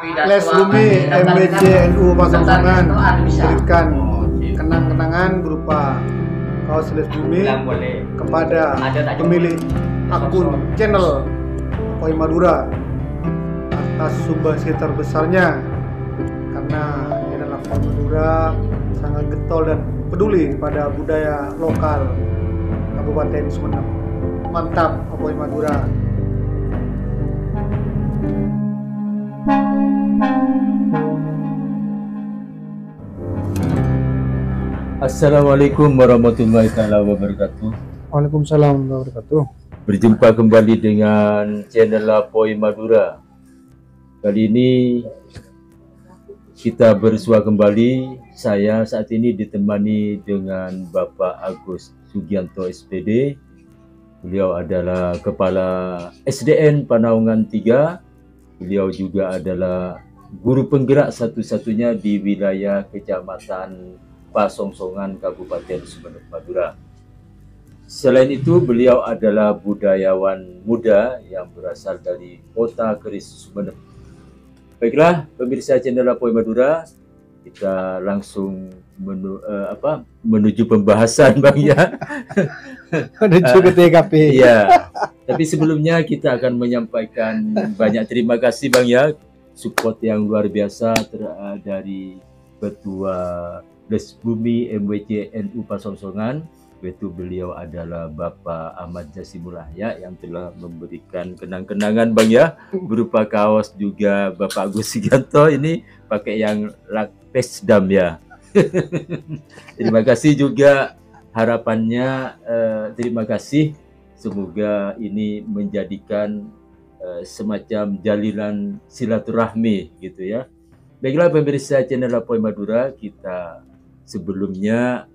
Les Bumi MWC NU Pasongsongan memberikan kenang-kenangan berupa kaos Les Bumi kepada pemilik akun channel Poi Madura atas sumbangsi terbesarnya, karena ini adalah Poi Madura sangat getol dan peduli pada budaya lokal Kabupaten Sumeneb. Mantap Poi Madura. Assalamualaikum warahmatullahi wabarakatuh. Waalaikumsalam warahmatullahi wabarakatuh. Berjumpa kembali dengan channel Poi Madura. Kali ini kita bersua kembali. Saya saat ini ditemani dengan Bapak Agus Sugianto SPD. Beliau adalah Kepala SDN Panaungan 3. Beliau juga adalah guru penggerak satu-satunya di wilayah Kecamatan Pasongsongan Kabupaten Sumeneb Madura. Selain itu, beliau adalah budayawan muda yang berasal dari Kota Keris Sumeneb. Baiklah, pemirsa channel Poi Madura, kita langsung menuju pembahasan, Bang ya. Menuju ke TKP. Iya. Tapi sebelumnya kita akan menyampaikan banyak terima kasih, Bang ya, support yang luar biasa dari Ketua Les Bumi MWC NU Pasongsongan, yaitu beliau adalah Bapak Ahmad Jasimul Ahya yang telah memberikan kenang-kenangan, Bang ya, berupa kaos, juga Bapak Agus Sugianto ini pakai yang Pesdam ya. Terima kasih juga, harapannya terima kasih, semoga ini menjadikan semacam jalinan silaturahmi gitu ya. Baiklah pemirsa channel Poi Madura, kita sebelumnya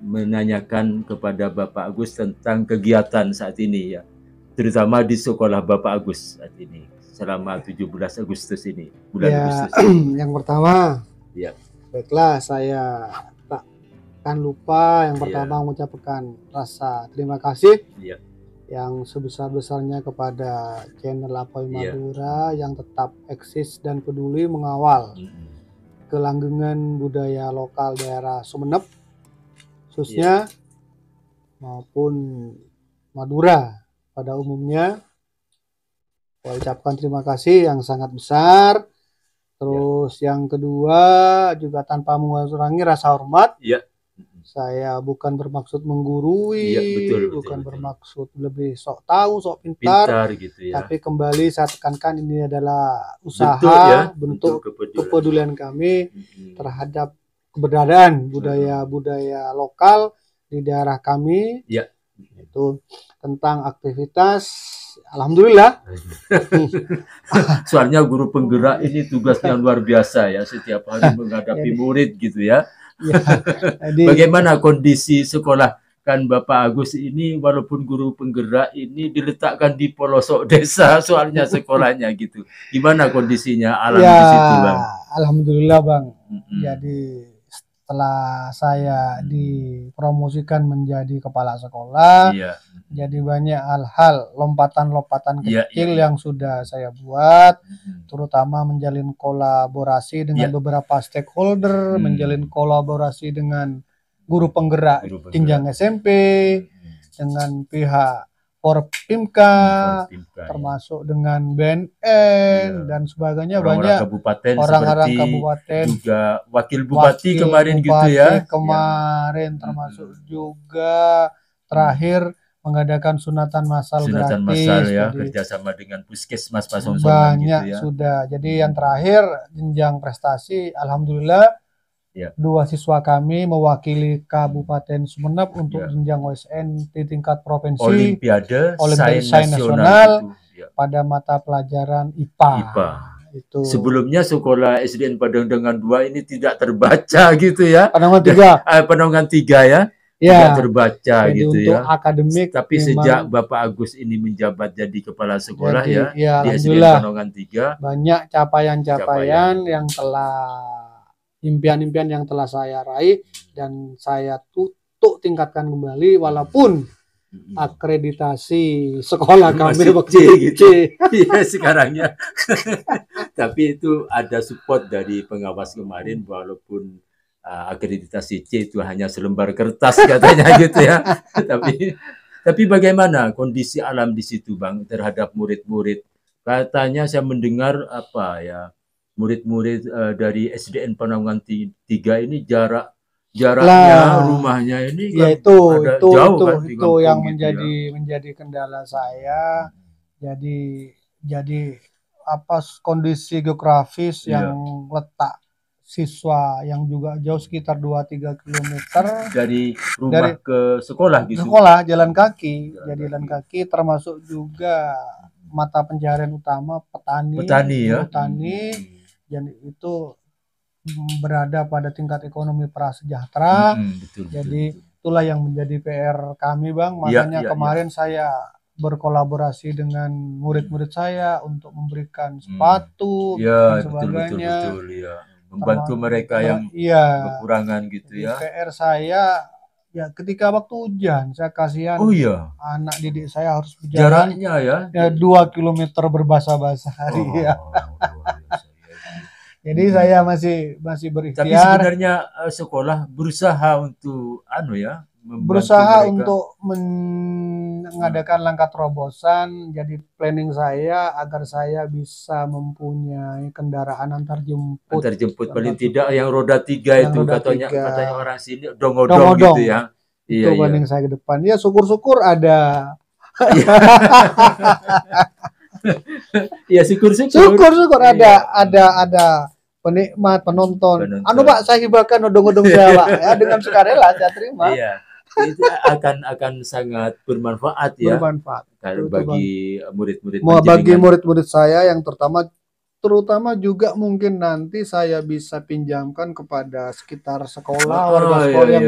menanyakan kepada Bapak Agus tentang kegiatan saat ini ya, terutama di sekolah Bapak Agus saat ini selama 17 Agustus ini, bulan Agustus. Yang pertama, ya. Baiklah, saya tak akan lupa yang pertama mengucapkan rasa terima kasih yang sebesar-besarnya kepada channel Poi Madura yang tetap eksis dan peduli mengawal kelanggengan budaya lokal daerah Sumeneb khususnya maupun Madura pada umumnya. Saya ucapkan terima kasih yang sangat besar. Terus yang kedua juga tanpa mengurangi rasa hormat. Saya bukan bermaksud menggurui, bukan bermaksud lebih sok tahu, sok pintar gitu ya. Tapi kembali saya tekankan ini adalah usaha, bentuk kepedulian kami terhadap keberadaan budaya-budaya lokal di daerah kami. Itu tentang aktivitas, alhamdulillah. Soalnya guru penggerak ini tugasnya luar biasa ya, setiap hari menghadapi murid gitu ya. Jadi, bagaimana kondisi sekolah kan Bapak Agus ini, walaupun guru penggerak ini diletakkan di pelosok desa soalnya sekolahnya gitu. Gimana kondisinya alam di situ, Bang? Alhamdulillah, Bang. Jadi setelah saya dipromosikan menjadi kepala sekolah, jadi banyak hal-hal, lompatan-lompatan kecil yang sudah saya buat, terutama menjalin kolaborasi dengan beberapa stakeholder, menjalin kolaborasi dengan guru penggerak jenjang SMP, dengan pihak Porpimka, termasuk dengan BNN dan sebagainya, banyak orang-orang kabupaten, juga wakil bupati kemarin gitu ya. Kemarin termasuk juga terakhir mengadakan sunatan massal gratis ya, kerjasama dengan Puskesmas Pasongsongan banyak gitu ya. Sudah. Jadi yang terakhir jenjang prestasi, alhamdulillah 2 siswa kami mewakili Kabupaten Sumeneb untuk jenjang OSN di tingkat provinsi, Olimpiade Sains Nasional pada mata pelajaran IPA. Itu. Sebelumnya sekolah SDN Padangan 2 ini tidak terbaca gitu ya. Panaungan 3 ya. Tidak terbaca gitu untuk akademik. Tapi sejak Bapak Agus ini menjabat jadi kepala sekolah di SDN Panaungan 3, banyak capaian-capaian yang telah, impian-impian yang telah saya raih dan saya tingkatkan kembali, walaupun akreditasi sekolah kami Masih waktu C C. gitu. Iya sekarangnya. Tapi itu ada support dari pengawas kemarin, walaupun akreditasi C itu hanya selembar kertas katanya gitu ya. Tapi bagaimana kondisi alam di situ Bang terhadap murid-murid? Katanya saya mendengar apa ya, murid-murid dari SDN Panangunan 3 ini jaraknya rumahnya ini ya kan itu jauh kan itu yang gitu menjadi kendala saya. Jadi apa kondisi geografis yang letak siswa yang juga jauh sekitar 2-3 km dari rumah ke sekolah gitu. Sekolah jalan kaki, jalan kaki termasuk juga mata pencaharian utama petani dan itu berada pada tingkat ekonomi prasejahtera. Jadi itulah yang menjadi PR kami Bang. Makanya kemarin saya berkolaborasi dengan murid-murid saya untuk memberikan sepatu dan sebagainya. Betul, membantu mereka yang kekurangan gitu ya. PR saya ya ketika waktu hujan saya kasihan anak didik saya harus berjalan jaraknya ya 2 km berbasah-basah ya. Jadi saya masih berikhtiar. Tapi sebenarnya sekolah berusaha untuk berusaha untuk mengadakan langkah terobosan. Jadi planning saya agar saya bisa mempunyai kendaraan antar jemput paling tidak yang roda 3 itu katanya orang sini odong-odong gitu ya. Itu planning saya ke depan. Ya syukur-syukur ada. Ya syukur-syukur ada penikmat, penonton. Pak saya hibahkan odong-odong saya Pak. Ya dengan sukarela saya terima. Iya. Itu akan sangat bermanfaat ya. Bermanfaat. Bagi murid-murid. Bagi murid-murid saya yang terutama juga mungkin nanti saya bisa pinjamkan kepada sekitar sekolah, warga sekolah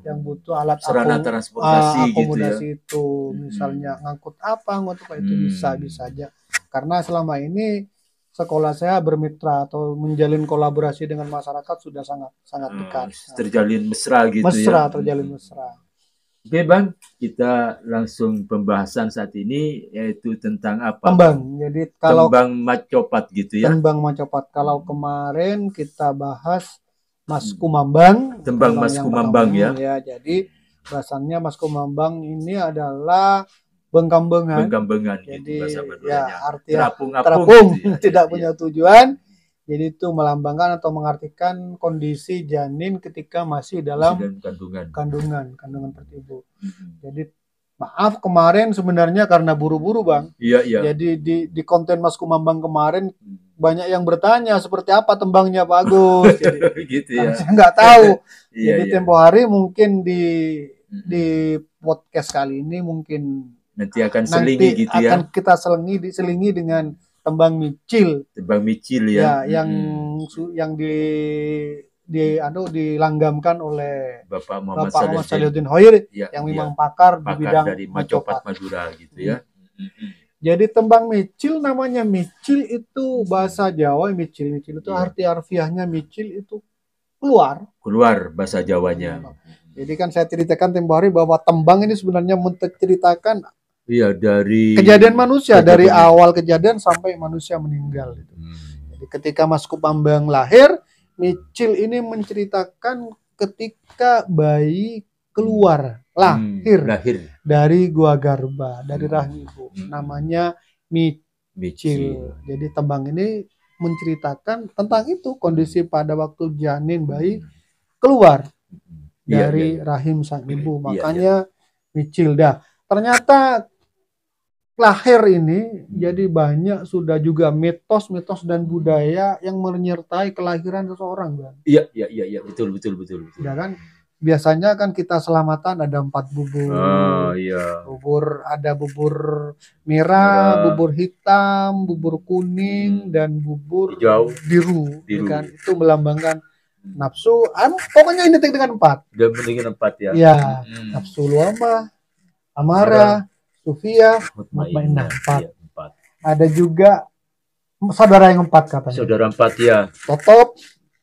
yang butuh alat sarana transportasi akomodasi itu. Misalnya ngangkut itu bisa aja. Karena selama ini sekolah saya bermitra atau menjalin kolaborasi dengan masyarakat sudah sangat dekat. Terjalin mesra gitu terjalin mesra. Oke Bang, kita langsung pembahasan saat ini yaitu tentang apa? Tembang. Jadi kalau tembang macopat gitu ya. Tembang macopat. Kalau kemarin kita bahas Mas Kumambang. Tembang Mas Kumambang ya. Jadi bahasannya Mas Kumambang ini adalah Bengkambengan. Jadi gitu, artinya terapung gitu tidak punya tujuan. Jadi itu melambangkan atau mengartikan kondisi janin ketika masih dalam kandungan pertibu. Jadi maaf kemarin sebenarnya karena buru-buru Bang. Iya. Jadi di konten Mas Kumambang kemarin banyak yang bertanya seperti apa tembangnya Pak Agus. Jadi, gitu ya. Saya nggak tahu. Jadi tempo hari mungkin di podcast kali ini mungkin nanti akan selingi gitu ya. Akan kita diselingi dengan tembang micil. Tembang micil ya. Yang dilanggamkan oleh Bapak Muhammad Salihuddin Hoir yang memang pakar di bidang dari macopat Madura gitu ya. Jadi tembang micil namanya micil itu bahasa Jawa micil itu arti harfiahnya micil itu keluar bahasa Jawanya. Jadi kan saya ceritakan tempo hari bahwa tembang ini sebenarnya menceritakan dari kejadian manusia dari awal kejadian sampai manusia meninggal itu. Jadi ketika Mas Kumambang lahir, micil ini menceritakan ketika bayi keluar lahir dari gua garba, dari rahim ibu. Namanya micil. Jadi tembang ini menceritakan tentang itu kondisi pada waktu janin bayi keluar dari rahim sang ibu. Makanya micil dah. Ternyata lahir ini jadi banyak sudah juga mitos dan budaya yang menyertai kelahiran seseorang, Bang. Iya, betul. Ya kan? Biasanya kan kita selamatan ada 4 bubur. Ada bubur merah, bubur hitam, bubur kuning dan bubur biru. Ya kan? Itu melambangkan nafsu. Pokoknya identik dengan 4. Udah dengan 4 ya. Ya, nafsu luamah, amarah, Sufia, mutmainah 4. Ada juga saudara yang 4 katanya. Saudara 4 ya. Totop,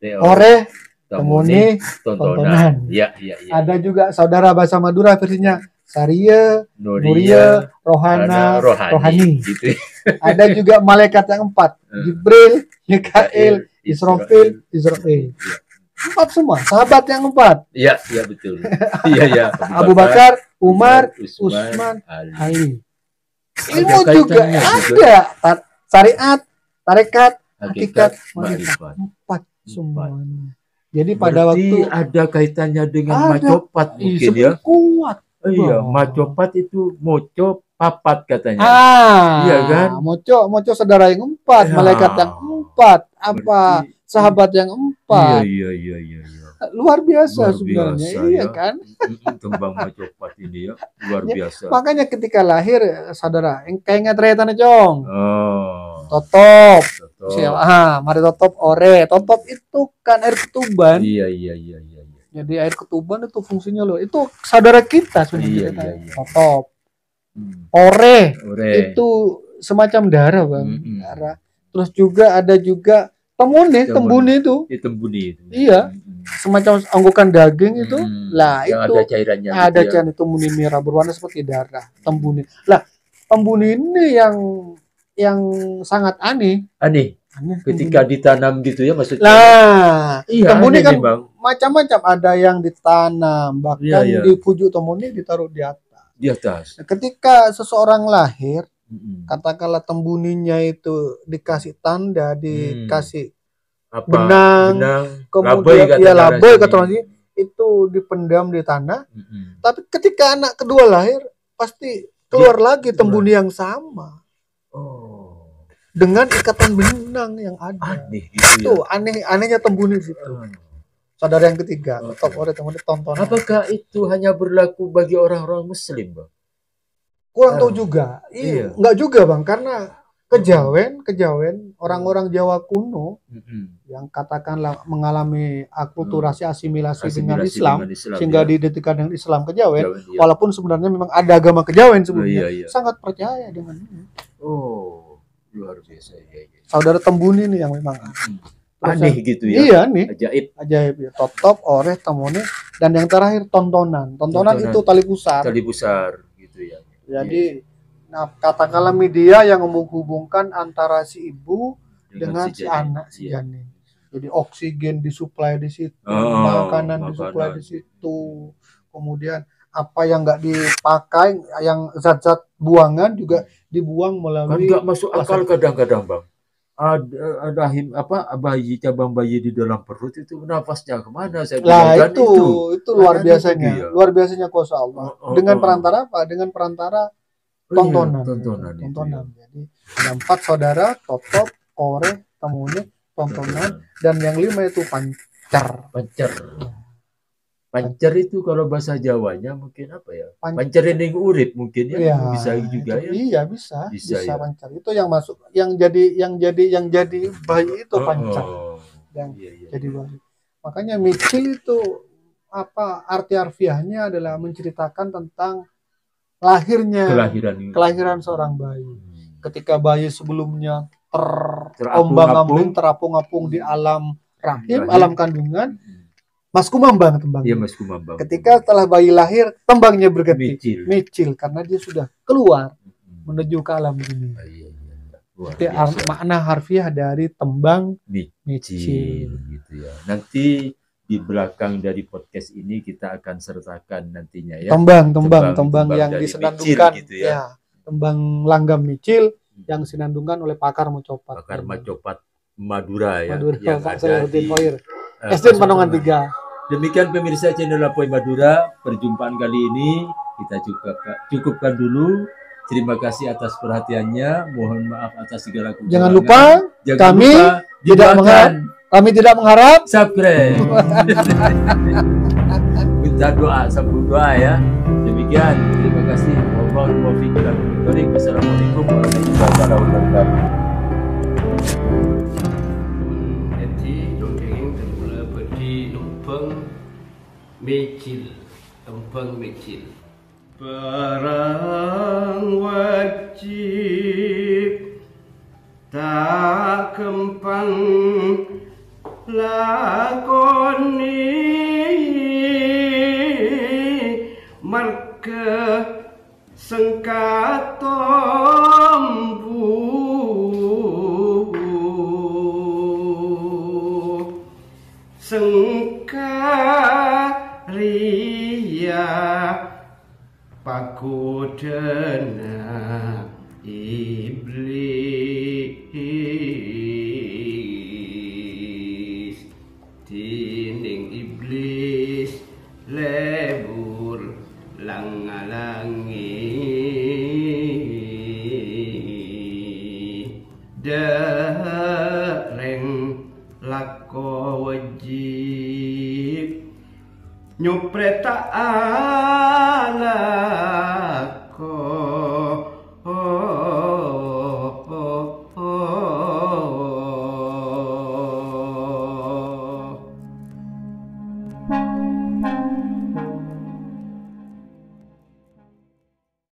Oreh, Temuni, Tontonan. Iya. Ada juga saudara bahasa Madura versinya Saria, Nuria, Rohana, Rohani. Gitu. Ada juga malaikat yang 4, Jibril, Mikail, Israfil, Israel. 4 semua, sahabat yang 4. Iya, iya betul. Iya. Abu Bakar, Umar, Utsman, Ali. Ilmu juga ada. Syariat, tarekat, hakikat, makrifat. 4 semuanya. Jadi pada waktu ada kaitannya dengan macopat mungkin ya. Kuat. Iya, macopat itu moco papat katanya. Iya kan? Moco saudara yang 4, malaikat yang 4, apa sahabat yang 4. Iya. Luar biasa sebenarnya, iya kan? Tembang macopat ini ya, luar biasa. Makanya ketika lahir, saudara, kayak ngetretan Cong. Totop. Mari totop ore. Totop itu kan air ketuban. Iya. Jadi air ketuban itu fungsinya loh. Itu saudara kita sebenarnya. Iya. Totop. Ore itu semacam darah, Bang. Darah. Terus juga ada juga tembuni itu. Iya. Semacam anggukan daging itu. Lah yang itu ada cairannya. Ada cairan tembuni merah berwarna seperti darah. Tembuni. Lah, tembuni ini yang sangat aneh. Ketika ditanam gitu ya maksudnya. Nah, tembuni kan macam-macam, ada yang ditanam, bahkan di pucuk tembuni ditaruh di atas. Nah, ketika seseorang lahir, katakanlah tembuninya itu dikasih tanda, dikasih benang, kemudian labai itu dipendam di tanah. Tapi ketika anak kedua lahir, pasti keluar lagi tembuni yang sama. Dengan ikatan benang yang ada. Itu anehnya tembuni situ. Saudara yang ketiga, top oleh teman tonton. Apakah itu hanya berlaku bagi orang-orang Muslim, Bang? Kurang tahu juga. Iya, enggak juga, Bang, karena kejawen orang-orang Jawa kuno yang katakanlah mengalami akulturasi asimilasi dengan Islam sehingga didekatkan dengan Islam kejawen, walaupun sebenarnya memang ada agama kejawen sebelumnya, sangat percaya dengan ini. Luar biasa. Saudara tembuni nih yang memang aneh gitu ya. Iya nih. Ajaib ya. Totop, oreh, temune, dan yang terakhir tontonan itu tali pusar gitu ya. Jadi katakanlah media yang menghubungkan antara si ibu dengan si anak, si janin. Jadi oksigen disuplai di situ, makanan disuplai di situ, kemudian apa yang nggak dipakai, yang zat-zat buangan juga dibuang melalui. Kan nggak masuk akal kadang-kadang, Bang. Ada bayi, cabang bayi di dalam perut itu nafasnya kemana? Saya bilang itu luar biasanya, luar biasanya kuasa Allah. Dengan perantara apa? Dengan perantara tontonan. Jadi ada 4 saudara, totop, ore, temune, tontonan, dan yang 5 itu pancer. Pancer itu kalau bahasa Jawanya mungkin apa ya? Pancer ning urip mungkin ya, bisa juga ya. Iya, bisa ya. Pancer itu yang masuk, yang jadi bayi itu pancer. Jadi bayi. Makanya micil itu arti harfiahnya adalah menceritakan tentang kelahiran seorang bayi. Ketika bayi sebelumnya terapung-apung di alam rahim, alam kandungan, Masku Mambang tembang. Iya, Masku Mambang. Ketika setelah bayi lahir, tembangnya berganti micil karena dia sudah keluar menuju ke alam dunia. Jadi makna harfiah dari tembang micil gitu ya. Nanti di belakang dari podcast ini kita akan sertakan nantinya ya. Tembang yang disenandungkan gitu ya. Tembang langgam micil yang disenandungkan oleh pakar macopat. Madura ya. Yang ada di SD Panongan 3. Demikian pemirsa channel Apoy Madura, perjumpaan kali ini kita cukupkan dulu. Terima kasih atas perhatiannya. Mohon maaf atas segala kekurangan. Jangan lupa kami tidak mengharap subscribe. Minta doa, sambung doa ya. Demikian, terima kasih. Wassalamualaikum warahmatullahi wabarakatuh. Empang mecil barang wajib tak kempang lakoni marka sengkatombu sengkaria pagodana iblis tining iblis lebur langalangi dereng lako wajib nyupreta